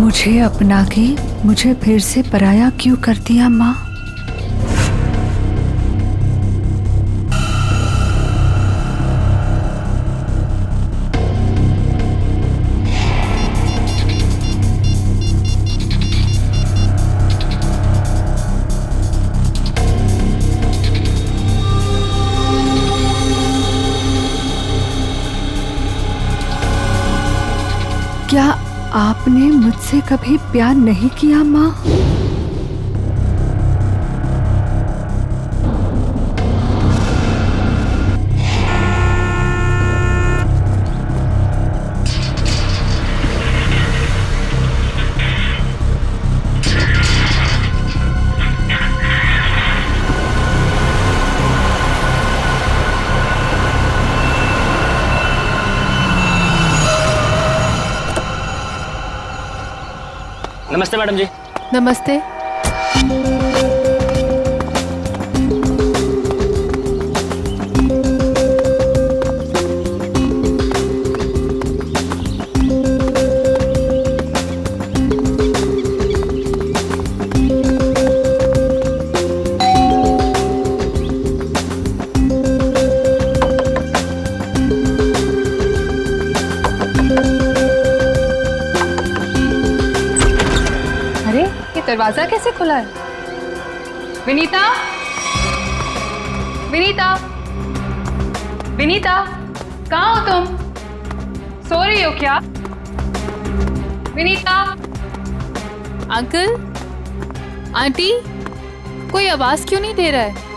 मुझे अपना के मुझे फिर से पराया क्यों कर दिया माँ? क्या आपने मुझसे कभी प्यार नहीं किया माँ? नमस्ते मैडम जी। नमस्ते। दरवाजा कैसे खुला है? विनीता, विनीता, विनीता, कहाँ हो तुम? सो रही हो क्या? विनीता। अंकल, आंटी, कोई आवाज क्यों नहीं दे रहा है?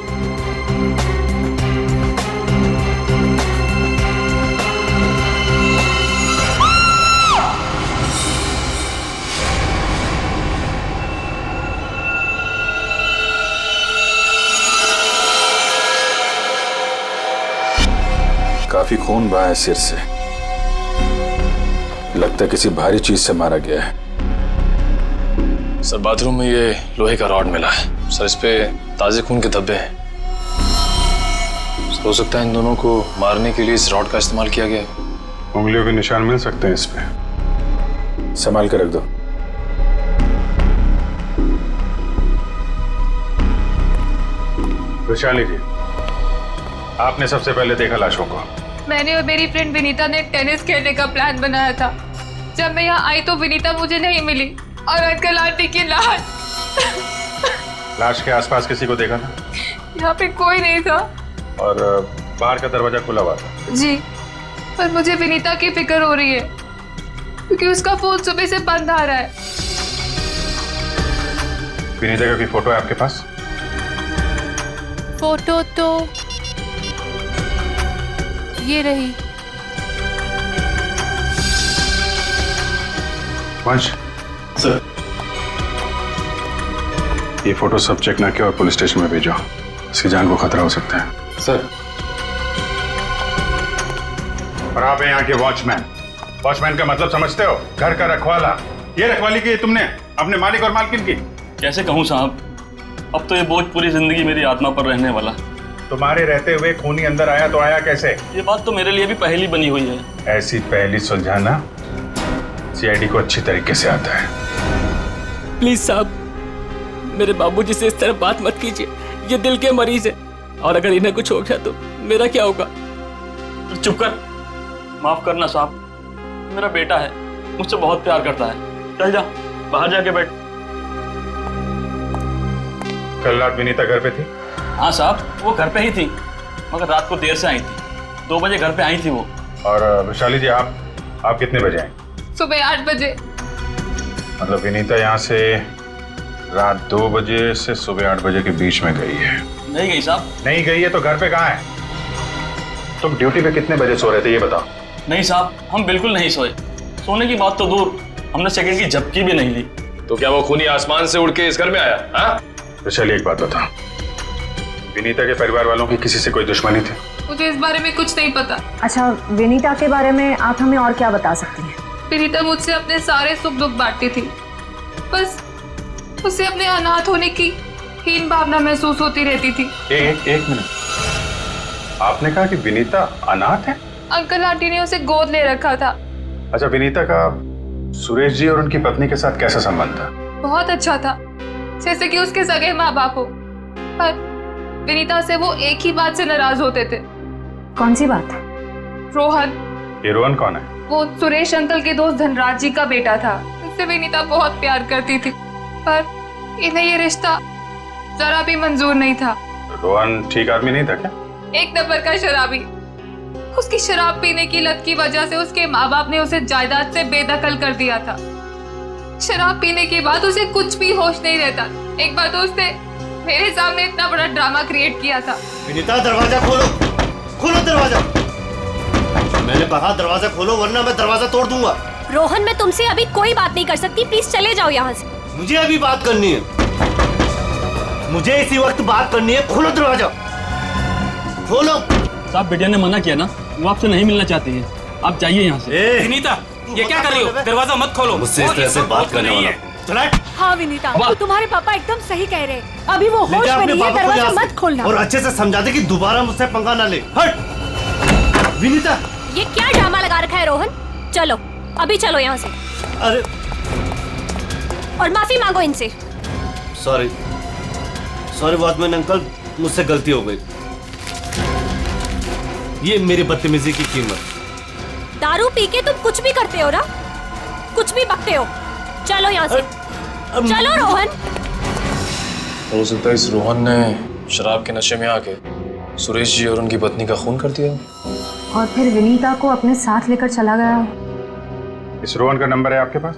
काफी खून बहा है सिर से, लगता है किसी भारी चीज से मारा गया है। सर बाथरूम में ये लोहे का रॉड मिला है सर, इस पे ताजे खून के धब्बे हैं। हो सकता है इन दोनों को मारने के लिए इस रॉड का इस्तेमाल किया गया है। उंगलियों के निशान मिल सकते हैं इस पे, संभाल कर रख दो। वैशाली जी, आपने सबसे पहले देखा लाशों को? मैंने और मेरी फ्रेंड विनीता ने टेनिस खेलने का प्लान बनाया था। जब मैं यहाँ आई तो विनीता मुझे नहीं मिली और अंकल आंटी की लाश के आसपास किसी को देखा था? यहाँ पे कोई नहीं था। और बाहर का दरवाजा खुला हुआ था? जी, पर मुझे विनीता की फिक्र हो रही है क्योंकि उसका फोन सुबह से बंद आ रहा है। विनीता का कोई फोटो है आपके पास? फोटो तो ये रही। वंश सर, ये फोटो सब चेक ना किया और पुलिस स्टेशन में भेजो, इसकी जान को खतरा हो सकता है। सर। और आप हैं यहाँ के वॉचमैन। वॉचमैन का मतलब समझते हो? घर का रखवाला। ये रखवाली की तुमने अपने मालिक और मालकिन की? कैसे कहूँ साहब, अब तो ये बोझ पूरी जिंदगी मेरी आत्मा पर रहने वाला। तुम्हारे रहते हुए खूनी अंदर आया तो आया कैसे? ये बात तो मेरे लिए भी पहेली बनी हुई है। ऐसी पहेली सुलझाना सीआईडी को अच्छी तरीके से आता है। प्लीज साहब, मेरे बाबूजी से इस तरह बात मत कीजिए, ये दिल के मरीज है और अगर इन्हें कुछ हो गया तो मेरा क्या होगा? चुप कर, माफ करना साहब, मेरा बेटा है, मुझसे बहुत प्यार करता है। चल जा, बाहर जाके बैठ। कल रात विनीता घर पे थी? हाँ साहब, वो घर पे ही थी, मगर रात को देर से आई थी। 2 बजे घर पे आई थी वो। और वैशाली जी, आप कितने बजे आई? सुबह 8 बजे। मतलब विनीता यहाँ से रात 2 बजे से सुबह 8 बजे के बीच में गई है? नहीं गई साहब। नहीं गई है तो घर पे कहाँ है? तुम ड्यूटी पे कितने बजे सो रहे थे ये बताओ। नहीं साहब, हम बिल्कुल नहीं सोए। सोने की बात तो दूर, हमने सेकंड की झपकी भी नहीं ली। तो क्या वो खूनी आसमान से उड़ के इस घर में आया? हाँ? वैशाली, एक बात बताओ, विनीता के परिवार वालों की किसी से कोई दुश्मनी थी? मुझे इस बारे में कुछ नहीं पता। अच्छा, विनीता के बारे में आप हमें और क्या बता सकती हैं? विनीता मुझसे अपने सारे सुख दुख बांटती थी, बस उसे अपने अनाथ होने की हीन भावना महसूस होती रहती थी। एक मिनट, आपने कहा कि विनीता अनाथ है? अंकल आंटी ने उसे गोद ले रखा था। अच्छा, विनीता का सुरेश जी और उनकी पत्नी के साथ कैसा संबंध था? बहुत अच्छा था, जैसे कि उसके सगे माँ बाप हो। पर विनीता से वो एक ही बात से नाराज होते थे। कौन सी बात? रोहन। ये रोहन कौन है? वो सुरेश अंकल के दोस्त धनराज जी का बेटा था। उससे विनीता बहुत प्यार करती थी, पर इन्हें ये रिश्ता जरा भी मंजूर नहीं था। रोहन ठीक आदमी नहीं था क्या? एक नंबर का शराबी। उसकी शराब पीने की लत की वजह से उसके माँ बाप ने उसे जायदाद से बेदखल कर दिया था। शराब पीने के बाद उसे कुछ भी होश नहीं रहता। एक बार तो उसने मेरे सामने इतना बड़ा ड्रामा क्रिएट किया था। विनीता दरवाजा खोलो, खोलो दरवाजा। मैंने कहा दरवाजा खोलो वरना मैं दरवाजा तोड़ दूंगा। रोहन, मैं तुमसे अभी कोई बात नहीं कर सकती, प्लीज चले जाओ यहाँ से। मुझे अभी बात करनी है, मुझे इसी वक्त बात करनी है। खोलो दरवाजा, खोलो। साहब बिटिया ने मना किया ना, वो आपसे नहीं मिलना चाहती है, आप जाइए यहाँ से। विनीता, ये क्या कर रही हो? दरवाजा मत खोलो। मुझसे इस तरह से बात करने वाला हाँ विनीता, तो तुम्हारे पापा एकदम सही कह रहे हैं। अभी वो होश में नहीं है, दरवाजा मत खोलना। और अच्छे से समझा दे कि दोबारा मुझसे पंगा ना ले। हट विनीता। ये क्या ड्रामा लगा रखा है रोहन? चलो अभी चलो यहाँ से। अरे और माफी मांगो इनसे। सॉरी सॉरी वॉचमैन अंकल, मुझसे गलती हो गई। ये मेरी बदतमीजी की कीमत। दारू पी के तुम कुछ भी करते हो ना, कुछ भी बकते हो। चलो यहाँ से, चलो रोहन। हो सकता है इस रोहन ने शराब के नशे में आके सुरेश जी और उनकी पत्नी का खून कर दिया, और फिर विनीता को अपने साथ लेकर चला गया। इस रोहन का नंबर है आपके पास?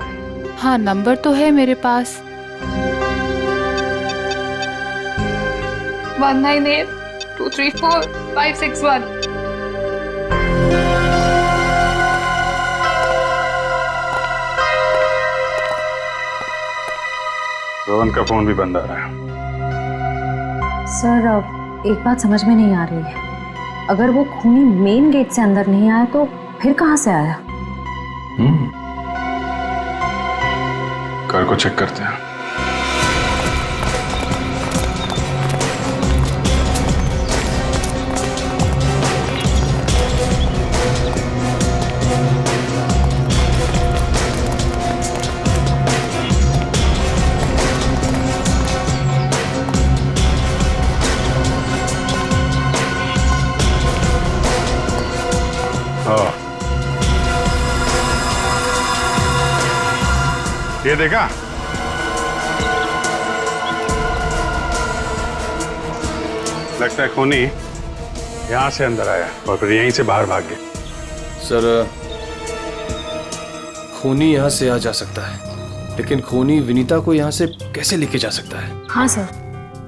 हाँ, नंबर तो है मेरे पास। 1982345561। रोहन का फोन भी बंद आ रहा है। सर, अब एक बात समझ में नहीं आ रही है। अगर वो खूनी मेन गेट से अंदर नहीं आया तो फिर कहाँ से आया? घर को चेक करते हैं। ये देखा? लगता है खूनी यहाँ से अंदर आया और फिर यहीं से बाहर भाग गया। सर खूनी यहाँ से आ जा सकता है, लेकिन खूनी विनीता को यहाँ से कैसे लेके जा सकता है? हाँ सर,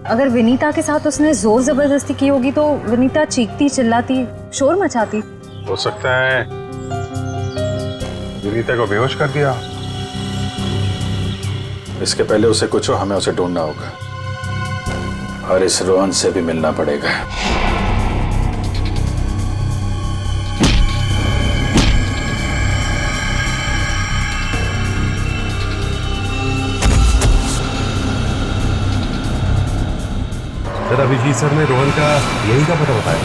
अगर विनीता के साथ उसने जोर जबरदस्ती की होगी तो विनीता चीखती चिल्लाती शोर मचाती। हो सकता है विनीता को बेहोश कर दिया। इसके पहले उसे कुछ हो, हमें उसे ढूंढना होगा और इस रोहन से भी मिलना पड़ेगा। सर, अभिजीत सर ने रोहन का यही का पता बताया।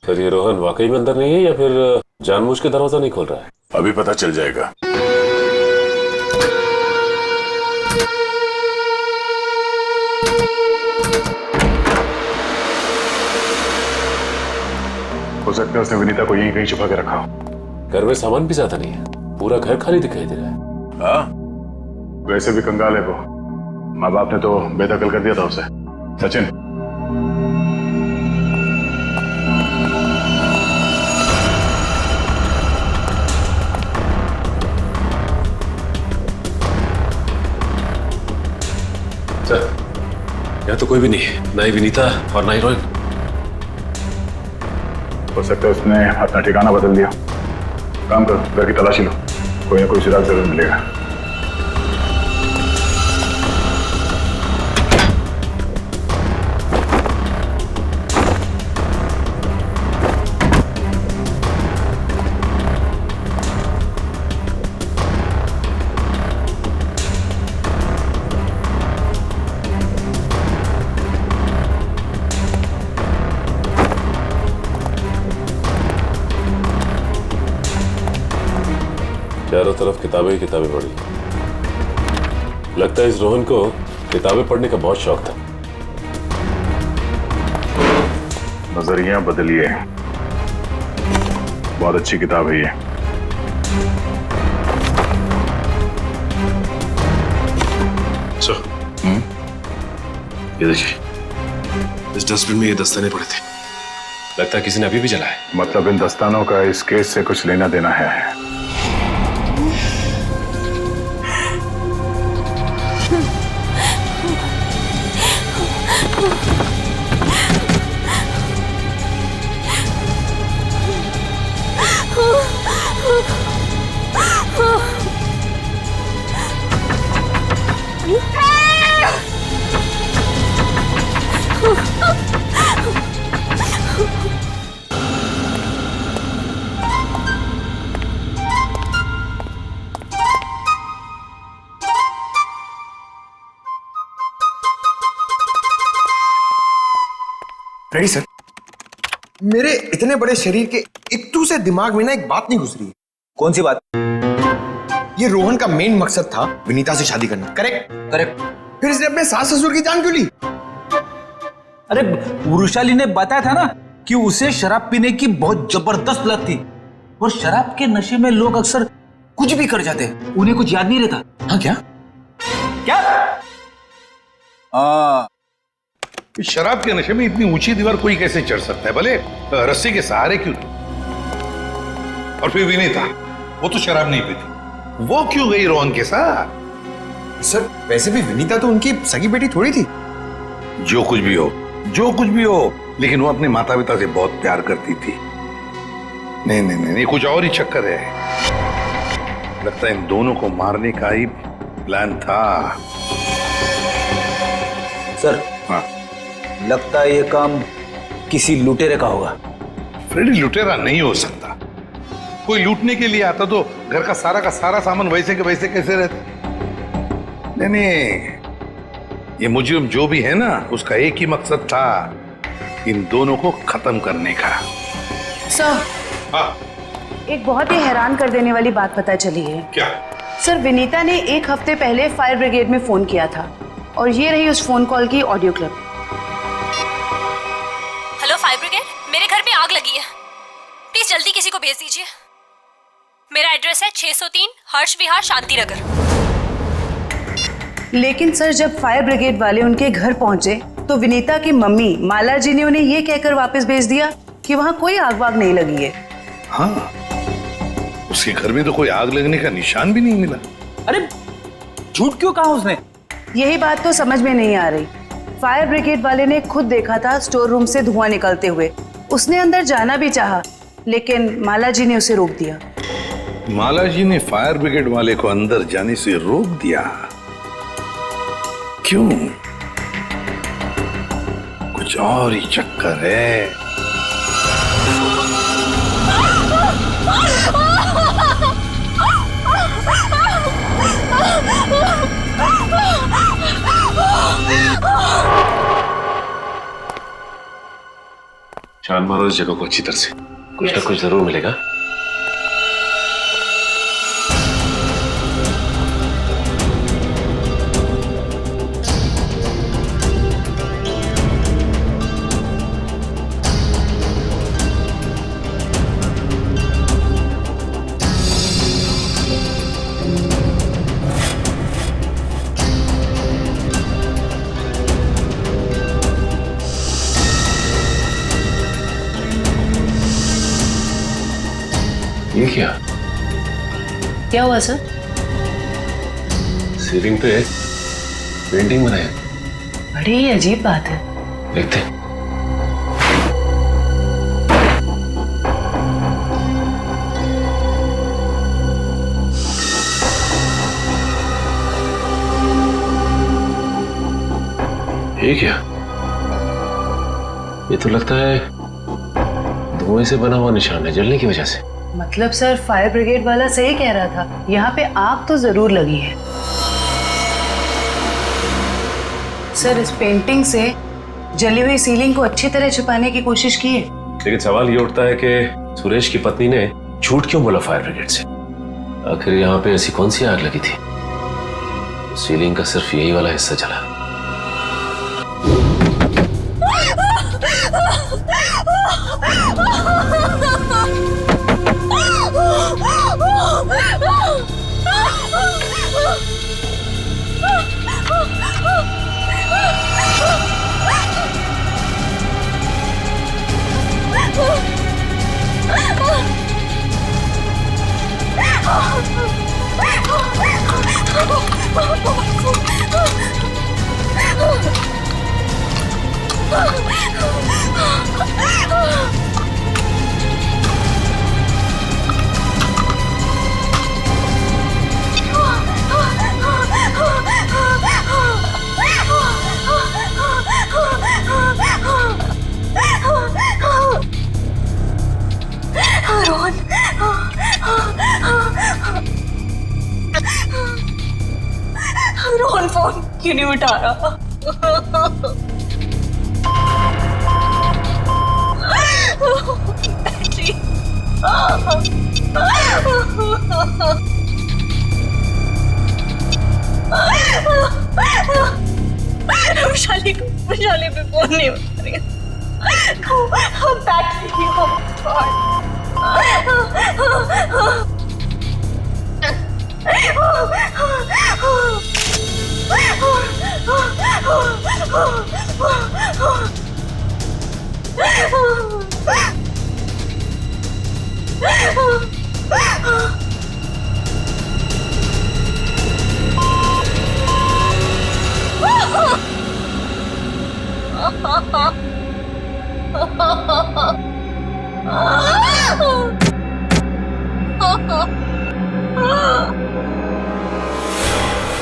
सर, ये रोहन वाकई में अंदर नहीं है या फिर जानबूझ के दरवाजा नहीं खोल रहा है? अभी पता चल जाएगा। हो सकता है उसने विनीता को यहीं कहीं छुपा के रखा हो। घर में सामान भी ज्यादा नहीं है, पूरा घर खाली दिखाई दे रहा है। हाँ, वैसे भी कंगाल है वो। माँ बाप ने तो बेदखल कर दिया था उसे। सचिन, सर, यहाँ तो कोई भी नहीं है, ना ही विनीता और ना ही रोहन। हो सकता है उसने अपना ठिकाना बदल दिया। काम करो, घर की तलाशी लो, कोई ना कोई सुराग जरूर मिलेगा। तरफ किताबें ही किताबें पढ़ी। लगता है इस रोहन को किताबें पढ़ने का बहुत शौक था। नजरिया बदलिए, बहुत अच्छी किताब है ये। ये देखिए, इस डस्टबिन में ये दस्ताने पड़े थे। लगता है किसी ने अभी भी जलाया। मतलब इन दस्तानों का इस केस से कुछ लेना देना है। Ready sir. मेरे इतने बड़े शरीर के इत्तू से दिमाग में ना एक बात नहीं घुस रही है। कौन सी बात? ये रोहन का मेन मकसद था विनीता से शादी करना, करेक्ट? करेक्ट। फिर इसने अपने सास ससुर की जान क्यों ली? अरे वृषाली ने बताया था ना कि उसे शराब पीने की बहुत जबरदस्त लत थी, और शराब के नशे में लोग अक्सर कुछ भी कर जाते हैं, उन्हें कुछ याद नहीं रहता। हाँ क्या? क्या? शराब के नशे में इतनी ऊंची दीवार कोई कैसे चढ़ सकता है? भले रस्सी के सहारे क्यों? और फिर विनीता, वो तो शराब नहीं पीती, वो क्यों गई रोहन के साथ? सर वैसे भी विनीता तो उनकी सगी बेटी थोड़ी थी। जो कुछ भी हो, जो कुछ भी हो, लेकिन वो अपने माता पिता से बहुत प्यार करती थी। नहीं नहीं नहीं, कुछ और ही चक्कर है। लगता है इन दोनों को मारने का ही प्लान था। सर हाँ, लगता है ये काम किसी लुटेरे का होगा। फ्रेडी लुटेरा नहीं हो सकता। कोई लूटने के लिए आता तो घर का सारा सामान वैसे के वैसे कैसे रहता? नहीं नहीं, ये मुजरिम जो भी है ना, उसका एक ही मकसद था, इन दोनों को खत्म करने का। सर, हाँ, एक बहुत ही हैरान कर देने वाली बात पता चली है। क्या? सर विनीता ने 1 हफ्ते पहले फायर ब्रिगेड में फोन किया था, और ये रही उस फोन कॉल की audio clip. Hello fire brigade, मेरे घर में आग लगी है, प्लीज जल्दी किसी को भेज दीजिए। मेरा एड्रेस है 603 हर्ष विहार शांति नगर। लेकिन सर जब फायर ब्रिगेड वाले उनके घर पहुंचे तो विनीता की मम्मी माला जी ने उन्हें ये कहकर वापस भेज दिया कि वहां कोई आग वाग नहीं लगी है। हाँ, उसके घर में तो कोई आग लगने का निशान भी नहीं मिला। अरे झूठ क्यों कहा उसने? यही बात तो समझ में नहीं आ रही। फायर ब्रिगेड वाले ने खुद देखा था स्टोर रूम से धुआं निकलते हुए, उसने अंदर जाना भी चाहा, लेकिन माला जी ने उसे रोक दिया। माला जी ने फायर ब्रिगेड वाले को अंदर जाने से रोक दिया? क्यों? कुछ और ही चक्कर है। छान मारो इस जगह को अच्छी तरह से, कुछ ना कुछ जरूर मिलेगा। ये क्या? क्या हुआ सर? सीलिंग पे पेंटिंग बनाया। बड़ी ही अजीब बात है। देखते हैं। ये क्या? ये तो लगता है धुएं से बना हुआ निशान है, जलने की वजह से। मतलब सर फायर ब्रिगेड वाला सही कह रहा था, यहाँ पे आग तो जरूर लगी है। सर इस पेंटिंग से जली हुई सीलिंग को अच्छी तरह छुपाने की कोशिश की है। लेकिन सवाल ये उठता है कि सुरेश की पत्नी ने झूठ क्यों बोला फायर ब्रिगेड से? आखिर यहाँ पे ऐसी कौन सी आग लगी थी? सीलिंग का सिर्फ यही वाला हिस्सा जला। रोहन फोन क्यों नहीं उठा रहा? वैशाली पे फोन नहीं उठा रही। बैटरी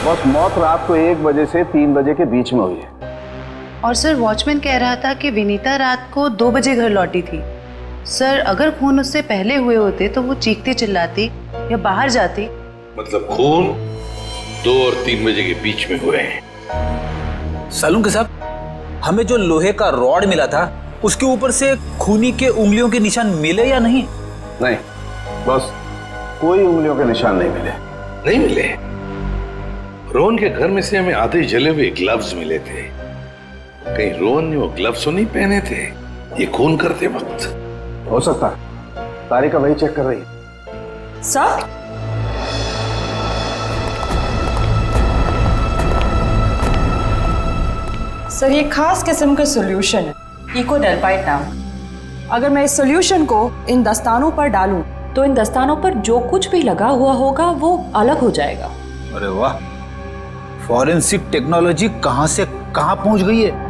बस मौत रात को 1 बजे से 3 बजे के बीच में हुई है। और सर वॉचमैन कह रहा था कि विनीता रात को 2 बजे घर लौटी थी। सर अगर खून उससे पहले हुए होते तो वो चीखती चिल्लाती या बाहर जाती। मतलब खून 2 और 3 बजे के बीच में हुए हैं। सालून के साहब, हमें जो लोहे का रॉड मिला था उसके ऊपर से खूनी के उंगलियों के निशान मिले या नहीं? नहीं, बस कोई उंगलियों के निशान नहीं मिले। नहीं मिले? रोहन के घर में से हमें आधे जले हुए ग्लव्स मिले थे। कहीं रोहन ने वो ग्लव्स तो नहीं पहने थे ये खून करते वक्त? हो सकता है, तारिका वही चेक कर रही है। सर सर ये खास किस्म का सॉल्यूशन है, इकोडेल्पाइट नाम। अगर मैं इस सॉल्यूशन को इन दस्तानों पर डालूं तो इन दस्तानों पर जो कुछ भी लगा हुआ होगा वो अलग हो जाएगा। अरे वाह, फॉरेंसिक टेक्नोलॉजी कहां से कहां पहुंच गई है।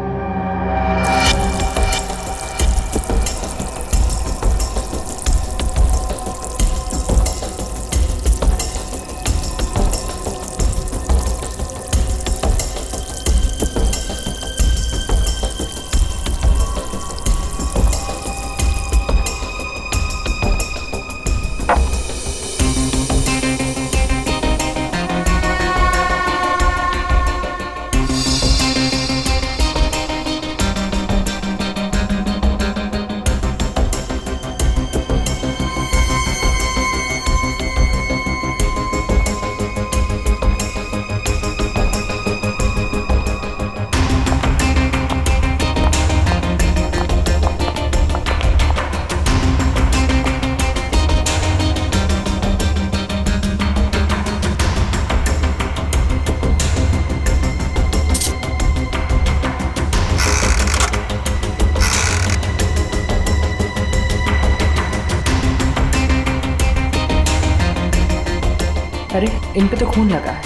अरे इन पे तो खून लगा है,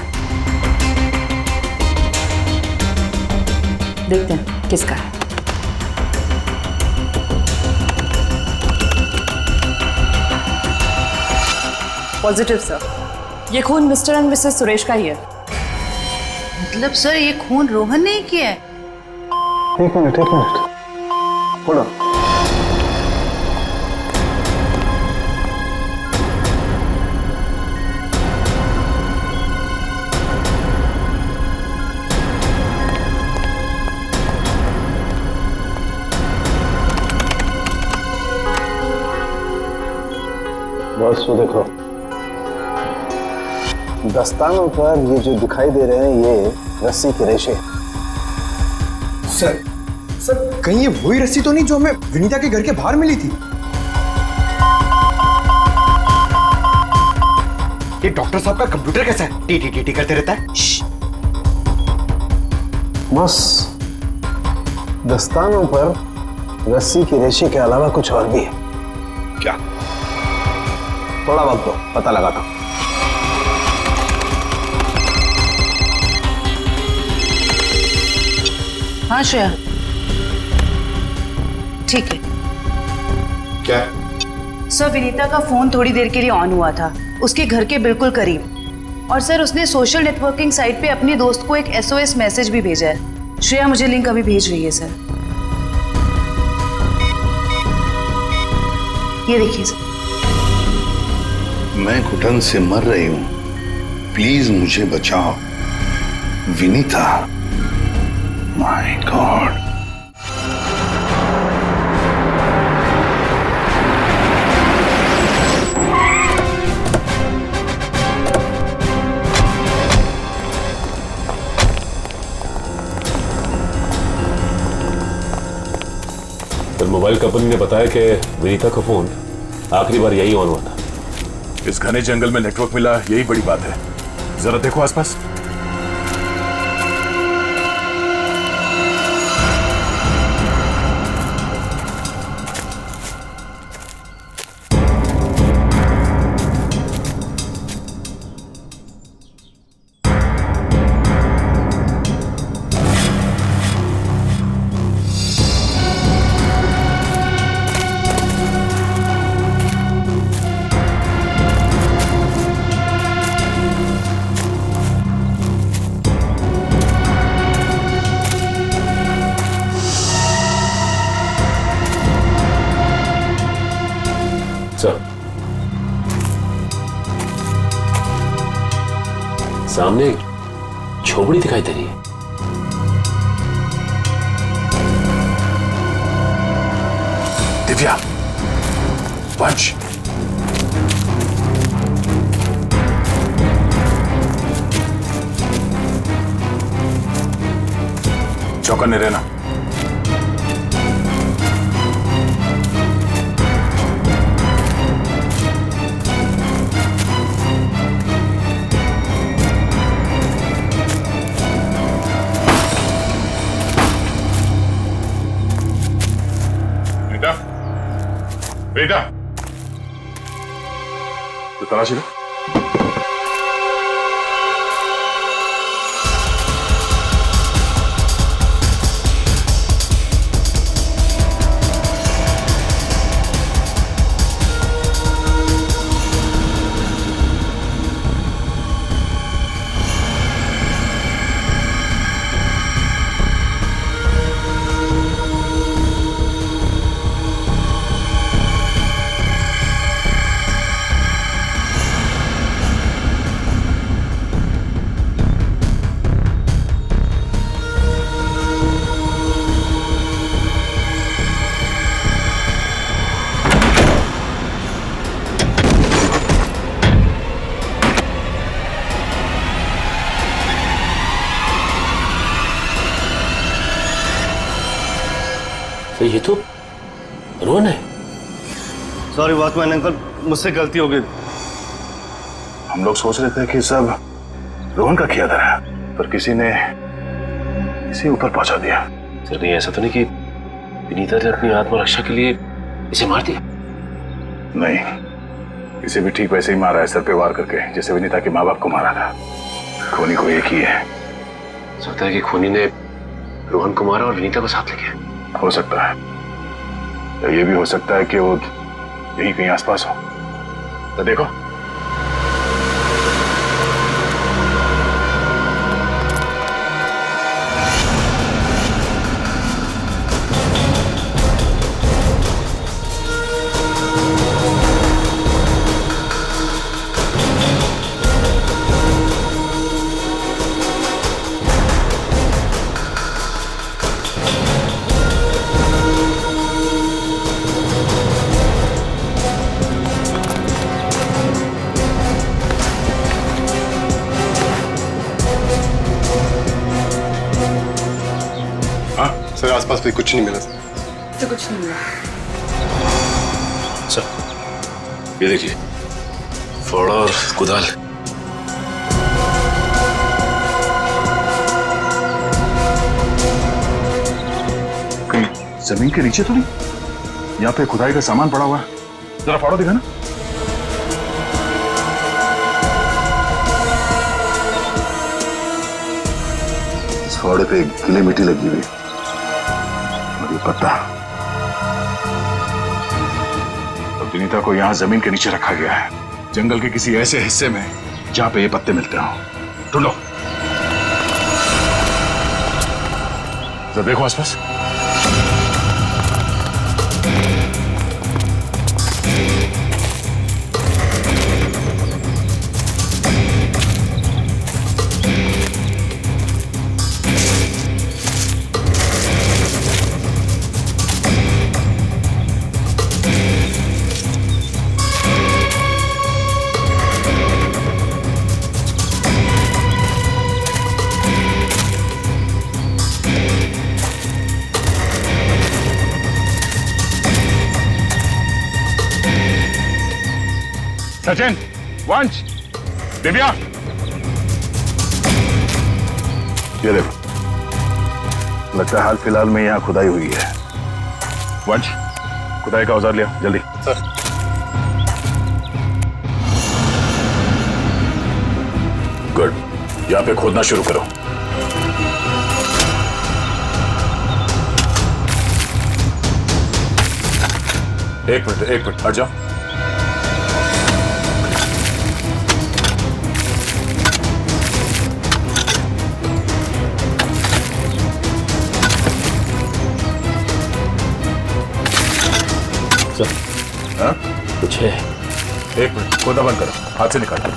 देखते हैं किसका है। पॉजिटिव सर, ये खून मिस्टर एंड मिसेस सुरेश का ही है। मतलब सर ये खून रोहन ने ही किया है? एक मिनट होल्ड ऑन। बस वो देखो, दस्तानों पर ये जो दिखाई दे रहे हैं ये रस्सी के रेशे। सर कहीं ये वही रस्सी तो नहीं जो हमें विनीता के घर के बाहर मिली थी? ये डॉक्टर साहब का कंप्यूटर कैसा है? टी करते रहता है। बस दस्तानों पर रस्सी के रेशे के अलावा कुछ और भी है। क्या? थोड़ा वक्त दो, पता लगाता हूं। हाँ श्रेया, ठीक है। क्या? सर विनीता का फोन थोड़ी देर के लिए ऑन हुआ था, उसके घर के बिल्कुल करीब। और सर उसने सोशल नेटवर्किंग साइट पे अपनी दोस्त को एक SOS मैसेज भी भेजा है। श्रेया मुझे लिंक अभी भेज रही है सर, ये देखिए सर। मैं घुटन से मर रही हूं, प्लीज मुझे बचाओ। Vinita, my God. फिर मोबाइल कंपनी ने बताया कि विनीता का फोन आखिरी बार यही ऑन हुआ था। इस घने जंगल में नेटवर्क मिला, यही बड़ी बात है। जरा देखो आसपास। सामने एक झोपड़ी दिखाई दे रही है। दिव्या, वंश, चौकन्ने रहना। बेटा, तो तलाशी लो। तो ये तो रोहन है। सॉरी वॉचमैन अंकल, मुझसे गलती हो गई। हम लोग सोच रहे थे कि सब रोहन का किया धरा है, पर किसी ने इसे ऊपर पहुंचा दिया। सर कहीं ऐसा तो नहीं कि विनीता ने अपनी आत्मरक्षा के लिए इसे मार दिया? नहीं, इसे भी ठीक वैसे ही मारा है, सर पे वार करके, जैसे विनीता के माँ बाप को मारा था। खूनी को एक ही है। सकता है कि खूनी ने रोहन को मारा और विनीता को साथ ले गया। हो सकता है, या ये भी हो सकता है कि वो यही कहीं आसपास हो। तो देखो, आसपास भी कुछ नहीं मिला। तो कुछ नहीं मिला। सर ये देखिए, फावड़ा और कुदाल। कहीं जमीन के नीचे तो नहीं? यहाँ पे खुदाई का सामान पड़ा हुआ है, जरा फावड़ा दिखा ना। इस फावड़े पे गीली मिट्टी लगी हुई और ये पत्ता। तो विनीता को यहाँ जमीन के नीचे रखा गया है, जंगल के किसी ऐसे हिस्से में जहाँ पे ये पत्ते मिलते हो। ढूंढो, जरा देखो आसपास। सचिन, वंश, दिव्या, ये देखो, लगता है हाल फिलहाल में यहाँ खुदाई हुई है। वंश, खुदाई का औजार लिया जल्दी। सर। गुड, यहाँ पे खोदना शुरू करो। एक मिनट हट जाओ। हाँ? कुछ है। एक मिनट, खोदा बंद करो, हाथ से निकालो।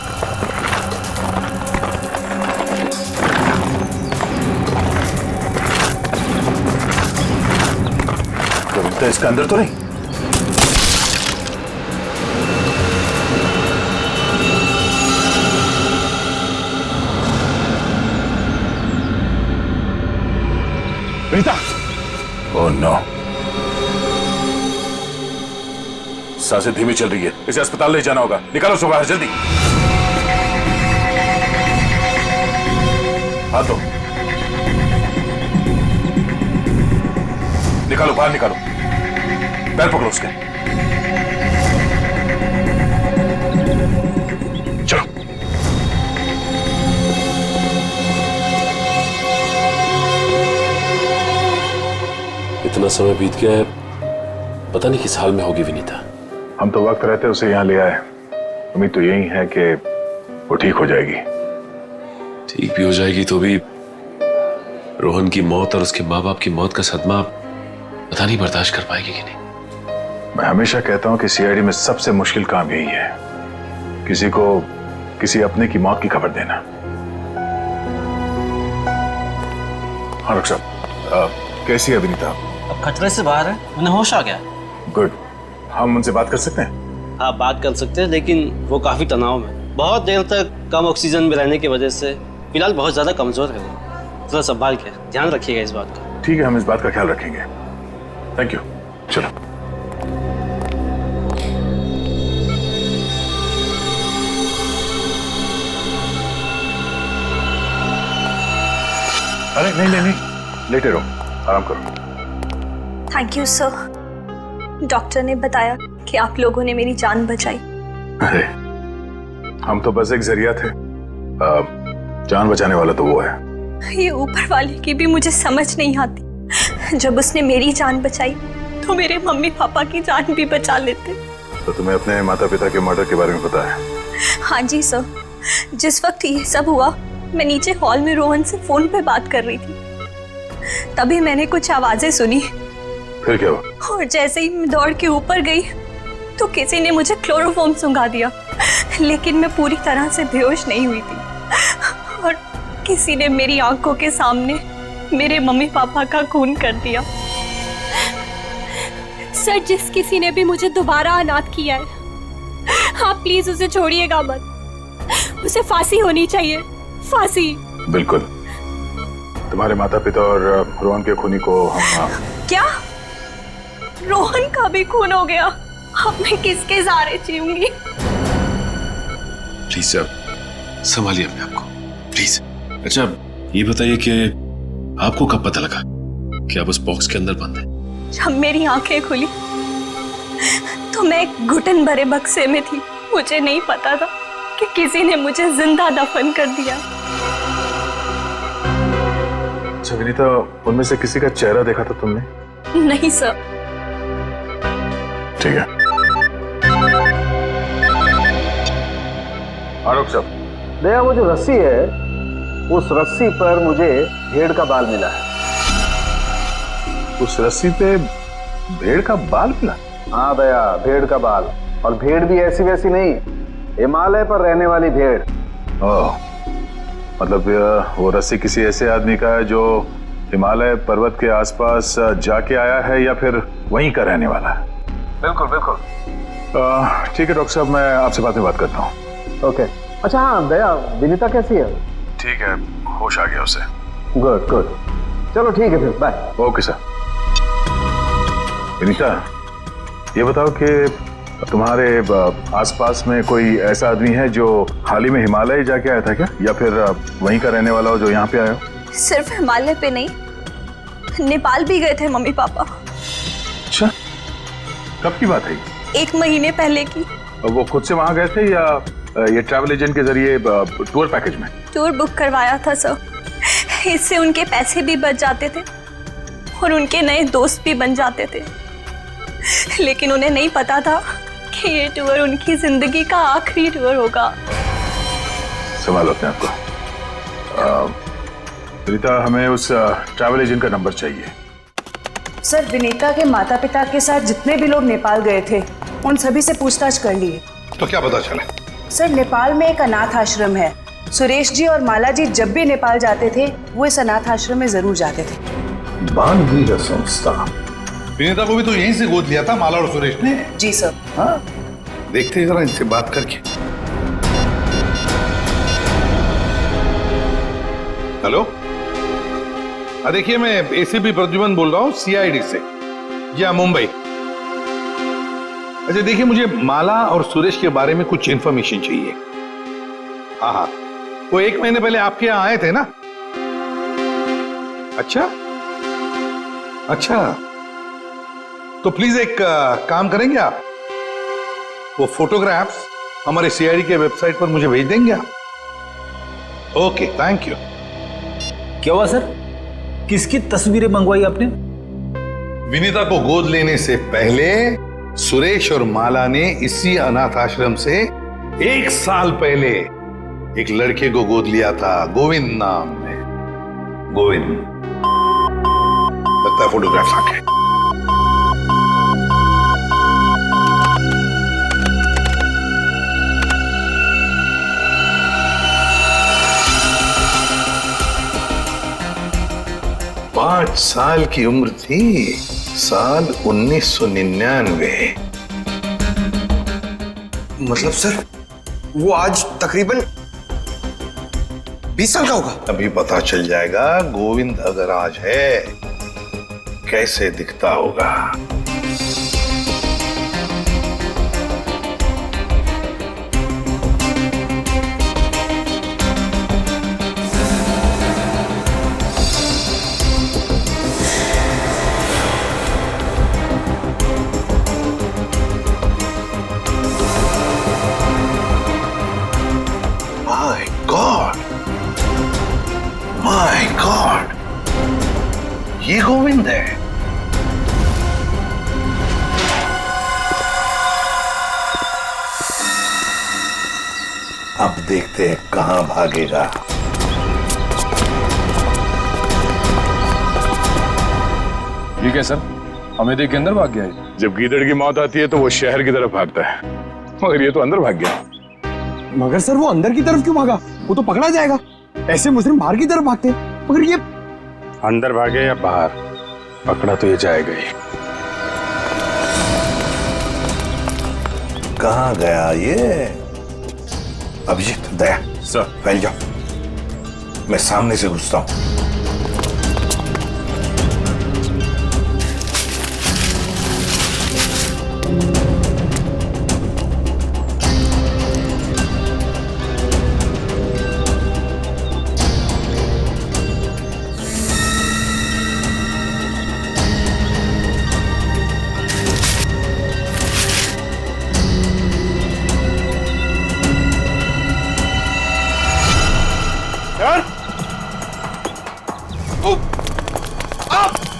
तो इसके अंदर तो नहीं? विनीता! ओह नो, सांसें धीमी चल रही है, इसे अस्पताल ले जाना होगा। निकालो उसको बाहर जल्दी। हाथ दो, निकालो बाहर निकालो, पैर पकड़ो उसके। चलो। इतना समय बीत गया है, पता नहीं किस हाल में होगी विनीता। हम तो वक्त रहते उसे यहाँ ले आए, उम्मीद तो यही है कि वो ठीक हो जाएगी। ठीक भी हो जाएगी तो भी रोहन की मौत और उसके माँ बाप की मौत का सदमा पता नहीं बर्दाश्त कर पाएगी कि नहीं। मैं हमेशा कहता हूँ कि सीआईडी में सबसे मुश्किल काम यही है, किसी को किसी अपने की मौत की खबर देना। हाँ डॉक्टर साहब, कैसी है विनीता? अब खतरे से बाहर है, उन्हें होश आ गया। गुड, हम उनसे बात कर सकते हैं? हाँ बात कर सकते हैं, लेकिन वो काफी तनाव में, बहुत देर तक कम ऑक्सीजन में रहने की वजह से फिलहाल बहुत ज्यादा कमजोर है वो। थोड़ा संभाल के ध्यान रखिएगा इस बात का। ठीक है, हम इस बात का ख्याल रखेंगे। Thank you. चलो। अरे नहीं नहीं नहीं, लेटे रहो, आराम करो। Thank you sir. डॉक्टर ने बताया कि आप लोगों ने मेरी जान बचाई। अरे हम तो बस एक जरिया थे, जान बचाने वाला तो वो है। ये ऊपर वाले की भी मुझे समझ नहीं आती। जब उसने मेरी जान बचाई तो मेरे मम्मी पापा की जान भी बचा लेते। तो तुम्हें अपने माता पिता के मर्डर के बारे में पता है? हाँ जी सर, जिस वक्त ये सब हुआ मैं नीचे हॉल में रोहन से फोन पे बात कर रही थी, तभी मैंने कुछ आवाजें सुनी। फिर क्या हुआ? और जैसे ही मैं दौड़ के ऊपर गई तो किसी ने मुझे क्लोरोफॉर्म सुंघा दिया, लेकिन मैं पूरी तरह से बेहोश नहीं हुई थी। और किसी ने मेरी आंखों के सामने मेरे मम्मी पापा का खून कर दिया। सर, जिस किसी ने भी मुझे दोबारा अनाथ किया है, आप प्लीज उसे छोड़िएगा मत। उसे फांसी होनी चाहिए, फांसी। बिल्कुल, तुम्हारे माता पिता और रोहन के खूनी को हम क्या? रोहन का भी खून हो गया? अब मैं किसके सहारे जीऊंगी? प्लीज सर, संभालिए अपने आप को, प्लीज। अच्छा ये बताइए कि आपको कब पता लगा कि आप उस बॉक्स के अंदर बंद हैं? जब मेरी आंखें खुली तो मैं एक घुटन भरे बक्से में थी। मुझे नहीं पता था कि किसी ने मुझे जिंदा दफन कर दिया। अच्छा विनीता, उनमें से किसी का चेहरा देखा था तुमने? नहीं सर। ठीक है। आरोप साहब, दया, वो जो रस्सी है, उस रस्सी पर मुझे भेड़ का बाल मिला है। उस रस्सी पे भेड़ का बाल मिला? हाँ दया, भेड़ का बाल। और भेड़ भी ऐसी वैसी नहीं, हिमालय पर रहने वाली भेड़। ओह, मतलब वो रस्सी किसी ऐसे आदमी का है जो हिमालय पर्वत के आसपास जाके आया है या फिर वहीं का रहने वाला है? बिल्कुल बिल्कुल। ठीक है डॉक्टर साहब, मैं आपसे बाद में बात करता हूँ। ओके। अच्छा हाँ दया, विनीता कैसी है? ठीक है, होश आ गया उसे। गुड गुड, चलो ठीक है फिर, बाय। Okay sir. विनीता, ये बताओ कि तुम्हारे आसपास में कोई ऐसा आदमी है जो हाल ही में हिमालय जाके आया था क्या, या फिर वहीं का रहने वाला हो जो यहाँ पे आया हो? सिर्फ हिमालय पे नहीं, नेपाल भी गए थे मम्मी पापा। अच्छा, कब की बात है? 1 महीने पहले की। वो खुद से वहां गए थे या ये ट्रैवल एजेंट के जरिए टूर पैकेज में? टूर बुक करवाया था सर। इससे उनके पैसे भी बच जाते थे और उनके नए दोस्त भी बन जाते थे। लेकिन उन्हें नहीं पता था कि ये टूर उनकी जिंदगी का आखिरी टूर होगा। संभालो अपने आप को। विनीता, हमें उस ट्रैवल एजेंट का नंबर चाहिए। सर, विनीता के माता पिता के साथ जितने भी लोग नेपाल गए थे उन सभी से पूछताछ कर लिए। तो क्या पता चला? सर, नेपाल में एक अनाथ आश्रम है। सुरेश जी और माला जी जब भी नेपाल जाते थे वो इस अनाथ आश्रम में जरूर जाते थे। बानवीर संस्था। विनीता को भी तो यहीं से गोद लिया था माला और सुरेश ने। जी सर। हाँ, देखते जरा इनसे बात करके। हेलो, देखिए मैं एसीपी प्रद्युमन बोल रहा हूँ सीआईडी से, या मुंबई। अच्छा देखिए, मुझे माला और सुरेश के बारे में कुछ इंफॉर्मेशन चाहिए। हाँ हाँ, वो 1 महीने पहले आपके यहाँ आए थे ना? अच्छा अच्छा, तो प्लीज एक काम करेंगे आप, वो फोटोग्राफ्स हमारे सीआईडी के वेबसाइट पर मुझे भेज देंगे आप? Okay, thank you. क्या हुआ सर? किसकी तस्वीरें मंगवाई आपने? विनीता को गोद लेने से पहले सुरेश और माला ने इसी अनाथ आश्रम से 1 साल पहले एक लड़के को गोद लिया था, गोविंद नाम में। गोविंद, लगता है फोटोग्राफ्स आ गए। पांच साल की उम्र थी, साल 1999। मतलब सर, वो आज तकरीबन 20 साल का होगा। अभी पता चल जाएगा गोविंद अगर आज है कैसे दिखता होगा। माय गॉड, ये गोविंद है। अब देखते हैं कहां भागेगा। ठीक है सर, हमें देख के अंदर भाग गया है। जब गीदड़ की मौत आती है तो वो शहर की तरफ भागता है, मगर ये तो अंदर भाग गया। मगर सर, वो अंदर की तरफ क्यों भागा? वो तो पकड़ा जाएगा। ऐसे मुजरिम बाहर की तरफ भागते हैं, मगर ये अंदर भागे या बाहर, पकड़ा तो ये जाएगा ही। कहां गया ये? अभिजीत, दया सर, फैल जाओ, मैं सामने से घुसता हूं।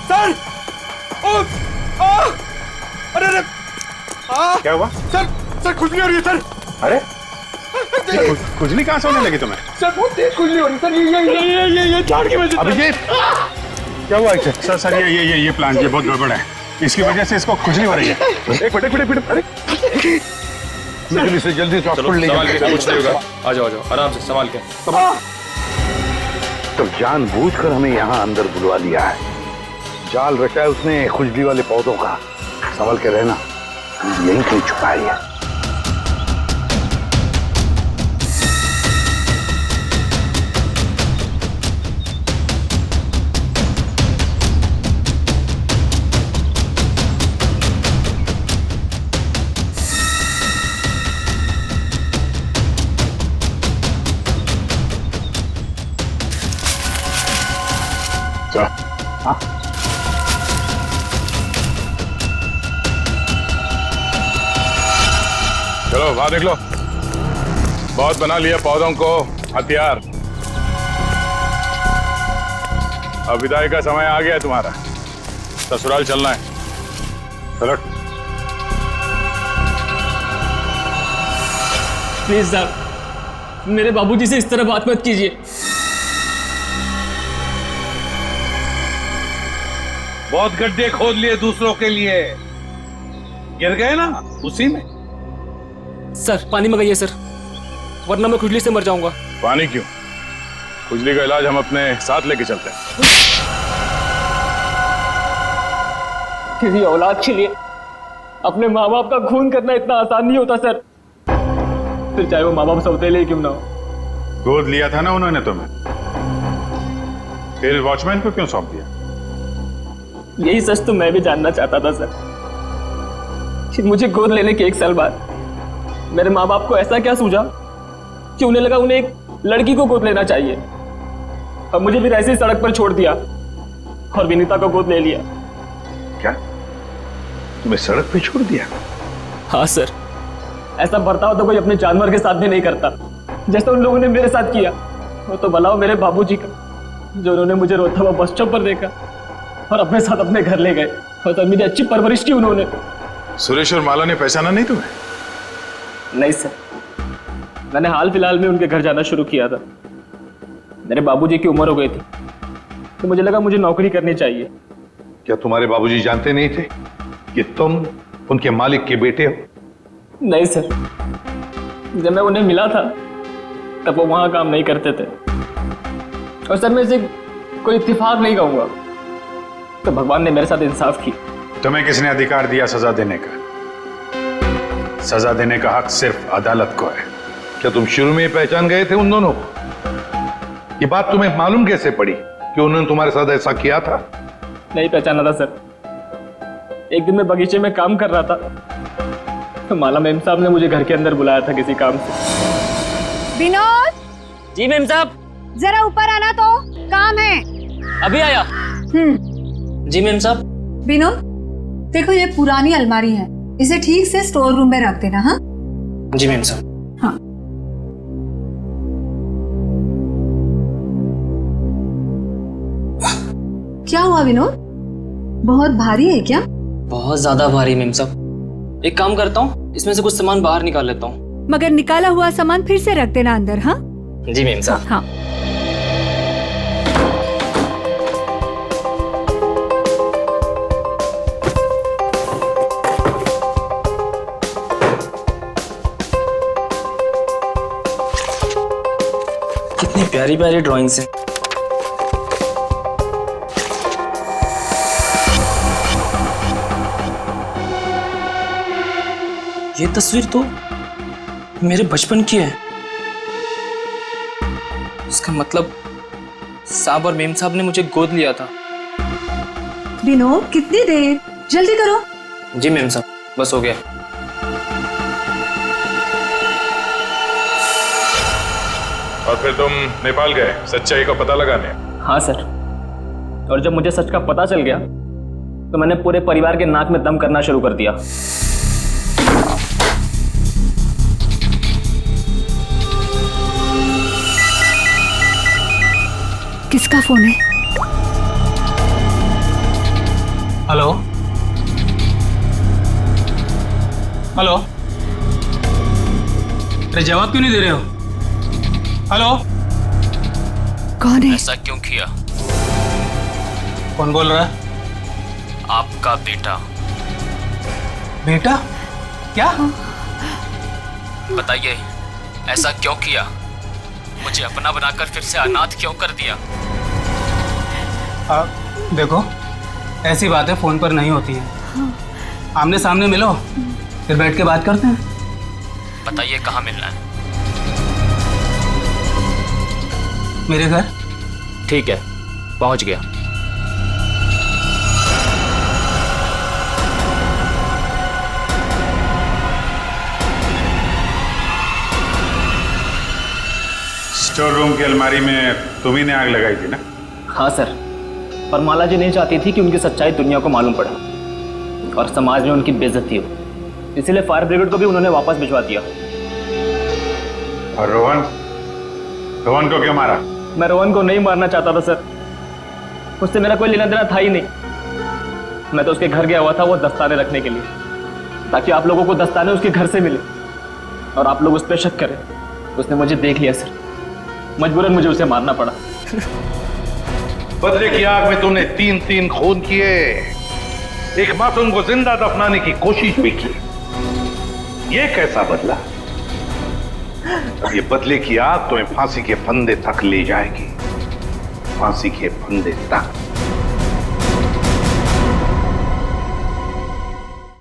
सर! अरे अरे! क्या हुआ? सर खुजली हो रही है सर। अरे खुजली कहाँ से होने लगी तुम्हें? सर बहुत तेज खुजली हो रही है सर। ये झाड़ की वजह से। अभिजीत क्या हुआ इसे? सर ये प्लांट ये बहुत गड़बड़ है, इसकी वजह से इसको खुजली हो रही है। एक मिनट अरे जल्दी से हॉस्पिटल ले संभाल के, कुछ नहीं होगा। आ जाओ आराम से संभाल के। तो जानबूझकर हमें यहाँ अंदर बुलवा लिया है, जाल रचा है उसने खुजली वाले पौधों का। संभल के रहना, यहीं कहीं छुपाई है। चलो वहां देख लो, बहुत बना लिया पौधों को हथियार। अब विदाई का समय आ गया है तुम्हारा, ससुराल चलना है। चलो प्लीज साहब, मेरे बाबूजी से इस तरह बात मत कीजिए। बहुत गड्ढे खोद लिए दूसरों के लिए, गिर गए ना उसी में। सर पानी मंगाइए सर, वरना मैं खुजली से मर जाऊंगा। पानी क्यों? खुजली का इलाज हम अपने साथ लेके चलते हैं। किसी औलाद के लिए अपने माँ बाप का खून करना इतना आसान नहीं होता सर, फिर चाहे वो माँ बाप सौतेले क्यों ना हो। गोद लिया था ना उन्होंने तुम्हें, फिर वॉचमैन को क्यों सौंप दिया? यही सच तो मैं भी जानना चाहता था सर, कि मुझे गोद लेने के 1 साल बाद मेरे माँ बाप को ऐसा क्या सूझा कि उन्हें लगा उन्हें एक लड़की को गोद लेना चाहिए, और मुझे फिर ऐसे ही सड़क पर छोड़ दिया और विनीता को गोद ले लिया। क्या तुम्हें सड़क पे छोड़ दिया? हाँ सर, ऐसा बर्ताव तो कोई अपने जानवर के साथ भी नहीं करता, जैसा उन लोगों ने मेरे साथ किया। वो तो भला हो मेरे बाबूजी का, जो उन्होंने मुझे रोता हुआ बस स्टॉप पर देखा और अपने साथ अपने घर ले गए, और तब मेरी अच्छी परवरिश की उन्होंने। सुरेश और माला ने पहचाना नहीं तुम्हें? नहीं सर, मैंने हाल फिलहाल में उनके घर जाना शुरू किया था। मेरे बाबूजी की उम्र हो गई थी, तो मुझे लगा मुझे नौकरी करनी चाहिए। क्या तुम्हारे बाबूजी जानते नहीं थे कि तुम उनके मालिक के बेटे हो? नहीं सर, जब मैं उन्हें मिला था तब वो वहां काम नहीं करते थे, और सर मैं इसे कोई इत्तेफाक नहीं कहूंगा, तो भगवान ने मेरे साथ इंसाफ की। तुम्हें किसने अधिकार दिया सजा देने का? सजा देने का हक सिर्फ अदालत को है। क्या तुम शुरू में ही पहचान गए थे उन दोनों को? ये बात तुम्हें मालूम कैसे पड़ी कि उन्होंने तुम्हारे साथ ऐसा किया था? नहीं पहचाना था सर। एक दिन मैं बगीचे में काम कर रहा था, तो माला मैम साहब ने मुझे घर के अंदर बुलाया था किसी काम से। विनोद! जी मैम साहब। जरा ऊपर आना, तो काम है। अभी आया। जी मैम साहब। विनोद, देखो ये पुरानी अलमारी है, इसे ठीक से स्टोर रूम में रख देना। हाँ जी मैम साहब। हाँ। क्या हुआ विनोद, बहुत भारी है क्या? बहुत ज्यादा भारी मैम साहब। एक काम करता हूँ, इसमें से कुछ सामान बाहर निकाल लेता हूँ। मगर निकाला हुआ सामान फिर से रख देना अंदर। हाँ जी मैम साहब। हाँ। कितनी प्यारी प्यारी ड्राइंग्स हैं। ये तस्वीर तो मेरे बचपन की है। इसका मतलब साहब और मेम साहब ने मुझे गोद लिया था। विनोद, कितनी देर, जल्दी करो। जी मेम साहब, बस हो गया। और फिर तुम नेपाल गए सच्चाई का पता लगाने? हाँ सर, और जब मुझे सच का पता चल गया तो मैंने पूरे परिवार के नाक में दम करना शुरू कर दिया। किसका फोन है? हेलो हेलो, अरे जवाब क्यों नहीं दे रहे हो? हेलो, कौन है? ऐसा क्यों किया? कौन बोल रहा है? आपका बेटा। बेटा? क्या? बताइए, ऐसा क्यों किया? मुझे अपना बनाकर फिर से अनाथ क्यों कर दिया? देखो, ऐसी बातें फोन पर नहीं होती हैं। आमने सामने मिलो, फिर बैठ के बात करते हैं। बताइए कहाँ मिलना है? मेरे घर। ठीक है, पहुंच गया। स्टोर रूम की अलमारी में तुम्ही ने आग लगाई थी ना? हाँ सर, पर माला जी नहीं चाहती थी कि उनकी सच्चाई दुनिया को मालूम पड़े और समाज में उनकी बेइज्जती हो, इसीलिए फायर ब्रिगेड को भी उन्होंने वापस भिजवा दिया। और रोहन? रोहन को क्यों मारा? मैं रोहन को नहीं मारना चाहता था सर, उससे मेरा कोई लेना देना था ही नहीं। मैं तो उसके घर गया हुआ था वो दस्ताने रखने के लिए, ताकि आप लोगों को दस्ताने उसके घर से मिले और आप लोग उस पर शक करें। उसने मुझे देख लिया सर, मजबूरन मुझे उसे मारना पड़ा। बदले की आग में तूने 3 खून किए, एक मासूम को जिंदा दफनाने की कोशिश भी की। ये कैसा बदला? ये बदले की आग तुम्हें फांसी के फंदे तक ले जाएगी, फांसी के फंदे तक।